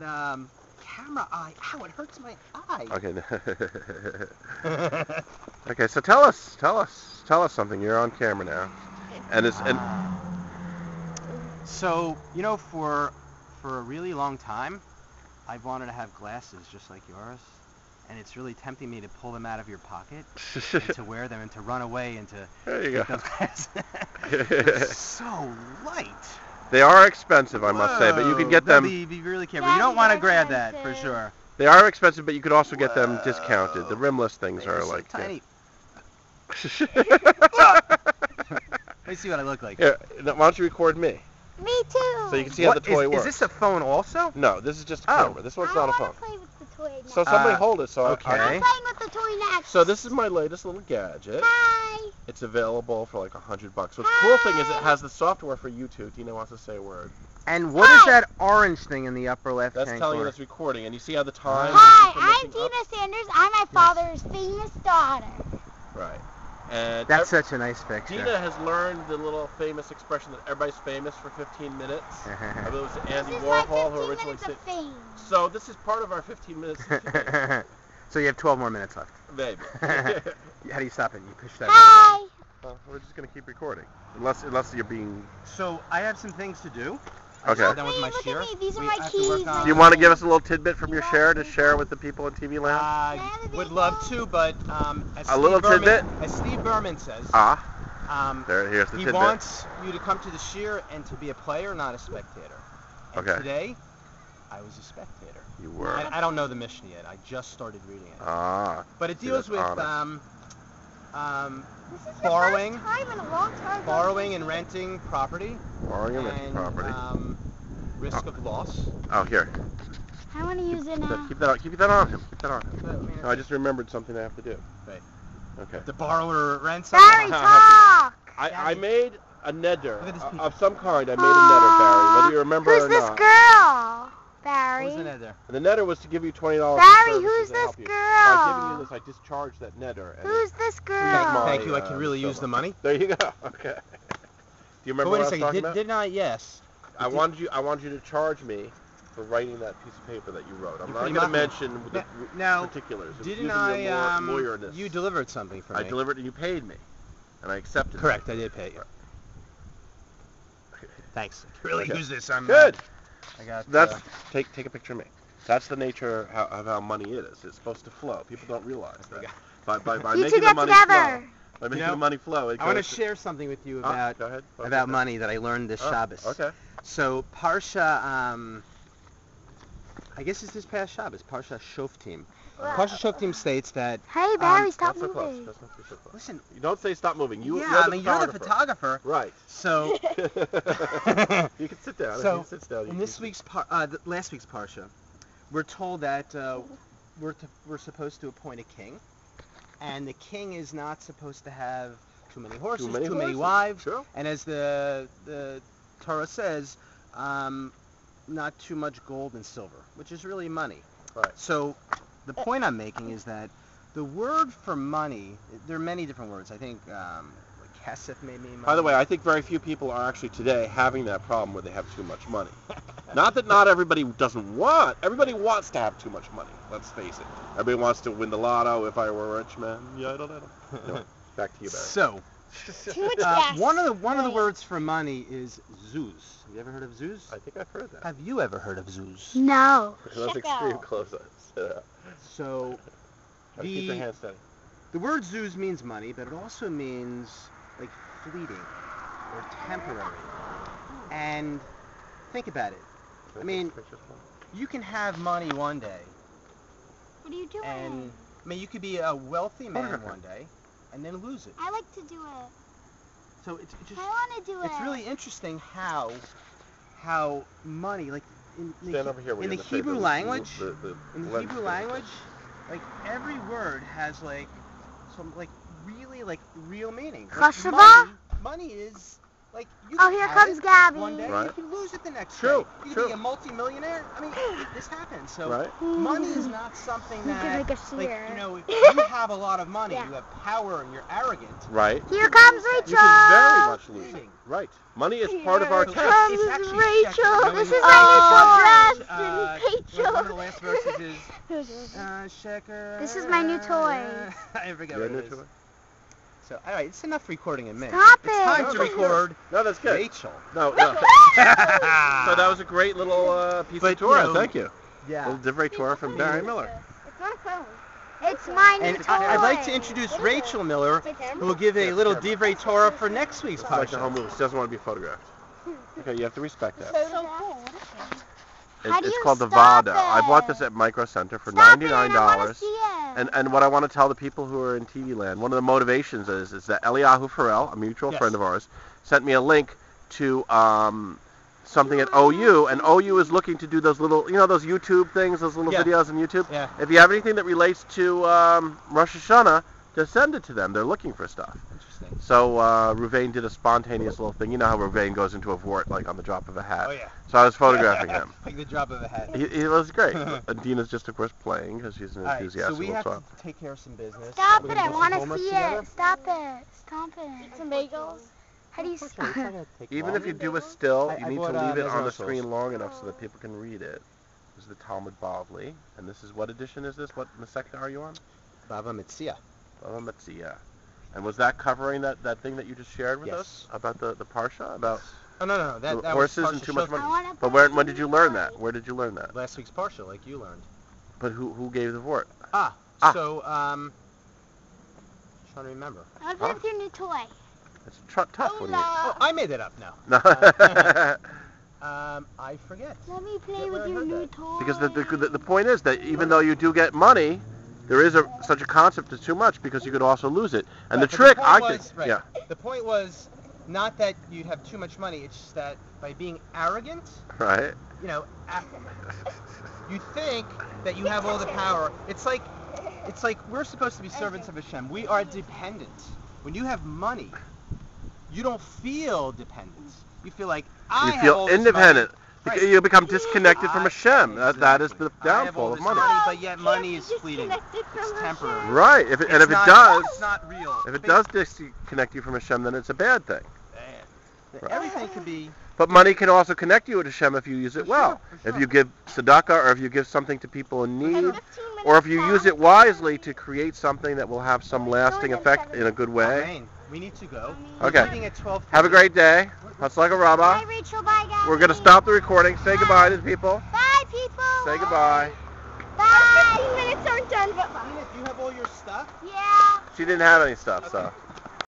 Camera eye. Ow, it hurts my eye. Okay. Okay, so tell us something. You're on camera now, and So for a really long time, I've wanted to have glasses just like yours, and it's really tempting me to pull them out of your pocket and to wear them and to run away and to there you take go. those glasses. They're so light. They are expensive, I must say, but you can get them. Be really careful. You don't want to grab that for sure. They are expensive, but you could also get them discounted. The rimless things are so like tiny. Let me see what I look like. Here, why don't you record me? Me too. So you can see how the toy works. Is this a phone also? No, this is just a camera. This one's not a phone. I want to play with the toy next. So somebody hold it. So okay. I'm playing with the toy next. So this is my latest little gadget. Hi. It's available for like $100. So the cool thing is it has the software for YouTube. Tina wants to say a word. And what is that orange thing in the upper left hand That's telling you corner? it's recording. And you see how the time Hi, is I'm missing up? Tina Sanders. I'm my father's famous daughter. Right. And That's such a nice picture. Tina has learned the little famous expression that everybody's famous for 15 minutes. I believe it was Andy This is Warhol my who 15 originally minutes of fame. So this is part of our 15 minutes. So you have 12 more minutes left. Maybe. How do you stop it? You push that Hi. Well, we're just going to keep recording. Unless you're being... So I have some things to do. Okay. Done with my Look share. at me. These are We my have to work keys. on- Do you want to give us a little tidbit from your share to share with the people in TV land? I would love to, but as A little tidbit? As Steve Berman says, Here's the he tidbit. wants you to come to the shear and to be a player, not a spectator. And Okay. today, I was a spectator. You were. I don't know the mission yet. I just started reading it. But it See, deals that's with This is borrowing, your first time in a long time. borrowing and renting property, Borrowing and renting property. risk of loss. Oh, here. I want to use it now. Keep that on him. Keep that on him. I mean, No, I just remembered something I have to do. Right. Okay. The borrower rents. Barry, talk. I made a neder Look at this of some kind. I made a neder, Barry, whether you remember Who's or this not. girl? Barry. Who's in there? The neder was to give you $20 Barry, for who's services to this help you. girl? By giving you this, I discharged that neder. And Who's this girl? Thank you. I can really use the money. There you go. Okay. Do you remember But what wait a I was second. talking about? Didn't I? Yes. I wanted you to charge me for writing that piece of paper that you wrote. I'm You're not pretty going to mocking mention the Now, particulars. It was didn't using I? your lawyerness. You delivered something for me. I delivered and you paid me, and I accepted. Correct. I did pay you. Thanks. I can really Okay. use this. I'm Good. I got. That's take a picture of me. That's the nature of how money is. It's supposed to flow. People don't realize that. By You two making the get money together. flow. By making the money flow, it I want to goes share something with you Go ahead. about money that I learned this Shabbos. Okay. So Parsha, I guess it's this past Shabbos. Parsha Shoftim. Parsha Shoftim states that. Hey, Barry, stop Not so close. moving. That's not so close. Listen. You don't say stop moving. You're the photographer. Right. So. You can sit down. So, if you sit down, in this week's last week's Parsha, we're told that we're supposed to appoint a king, and the king is not supposed to have too many horses, too many wives, Sure. and as the Torah says, not too much gold and silver, which is really money. Right. So the point I'm making is that the word for money, there are many different words. I think kesef may mean money. By the way, I think very few people are actually today having that problem where they have too much money. Not that not everybody doesn't want. Everybody wants to have too much money. Let's face it. Everybody wants to win the lotto. If I were a rich man, anyway, back to you, Barry. So, Too much gas. one of the words for money is zuz. Have you ever heard of zuz? I think I've heard that. Have you ever heard of zuz? No. That's extreme close-ups. Yeah. So, Gotta keep your hands steady. the word zuz means money, but it also means like fleeting or temporary. And think about it. I mean, you can have money one day, What are you doing? and I mean you could be a wealthy man one day, and then lose it. I like to do it. So it's just I want to do it. it's really interesting how money, like in Stand over here. in the Hebrew language, like every word has like some like really like real meaning. Like, Chashava? money is Like, you Oh, can here have comes it Gabby. one day, Right. you can lose it the next True, day. You can true. be a multi-millionaire. I mean, this happens. So Right. money is not something You can that, make us like, here. you know, if you have a lot of money, Yeah. you have power, and you're arrogant. Right. Here comes Rachel. You can very much lose it. Right. Money is part of our Here test. comes It's actually Rachel. shekel. This You is know, my new uh, dress. one of the last verses is, Rachel. shekel. This is my new toy. I forget Your what new it is. toy? So, all right, it's enough recording of me. Stop It's it. time to record No, that's good. Rachel. No, no. So that was a great little piece But, of Torah. you know, Thank you. Yeah. Little Divrei Torah from Barry Miller. It's not a phone. It's my new And toy. I'd like to introduce Rachel Miller, who will give a little Divrei Torah for next week's It's like the parsha. home movie. She doesn't want to be photographed. Okay, you have to respect that. So cool. How do It's you called the stop Vada. I bought this it? at Micro Center for Stop it, $99. I wanna see it. And what I want to tell the people who are in TV land, one of the motivations is that Eliyahu Farrell, a mutual Yes. friend of ours, sent me a link to something at OU, and OU is looking to do those little, you know, those YouTube things, those little Yeah. videos on YouTube. Yeah. If you have anything that relates to Rosh Hashanah, just send it to them. They're looking for stuff. Interesting. So Ruvain did a spontaneous little thing. You know how Ruvain goes into a vort like on the drop of a hat. Oh, yeah. So I was photographing him. Like the drop of a hat. He was great. And Dina's just, of course, playing because she's an All right, enthusiastic so we little have child. to take care of some business. Stop We're it. gonna I do some want to homework see together. it. Stop it. Stop it. Some bagels. How do you Unfortunately, it's not stop? gonna take Even long. if you do a still, I you need to bought, leave it on the Mezrach screen sauce. long enough so that people can read it. This is the Talmud Bavli, and this is what edition is this? What Masechta are you on? Bava Metzia. Bava Metzia. And was that covering that thing that you just shared with Yes. us about the parsha about Oh, no. the That horses was and Parsha too much Shoftim. money? I wanna But put when did you learn that? Where did you learn that? Last week's Parsha, like you learned. But who gave the vort? So, trying to remember. I want to play with your new toy. It's tough when you. Oh, I made it up now. No. I forget. Let me play Yeah, with I your heard new that. toy. Because the point is that even though you do get money, there is such a concept as too much because you could also lose it. And Right, the but trick, point I was, think, right, yeah, the point was not that you'd have too much money. It's just that by being arrogant, right, you know, you think that you have all the power. It's like we're supposed to be servants of Hashem. We are dependent. When you have money, you don't feel dependence. You feel like I you have feel all this independent. money. Right. You become disconnected from Hashem. That is the I have all downfall of this money. but yet money is fleeting. It's temporary. Right. If It's not real. it does disconnect you from Hashem, then it's a bad thing. Right. Everything could be. But money can also connect you to Hashem if you use it For well. sure, for If sure. you give tzedakah, or if you give something to people in need, or if you use it wisely to create something that will have some lasting effect in a good way. Amen. We need to go. Okay. We're leaving at 12:30. Have a great day. That's like a Bye, rabbi. Rachel. Bye, guys. We're going to stop the recording. Say goodbye to the people. Bye, people. Say goodbye. Bye. 15 minutes aren't done, but bye. Do you have all your stuff? Yeah. She didn't have any stuff, so.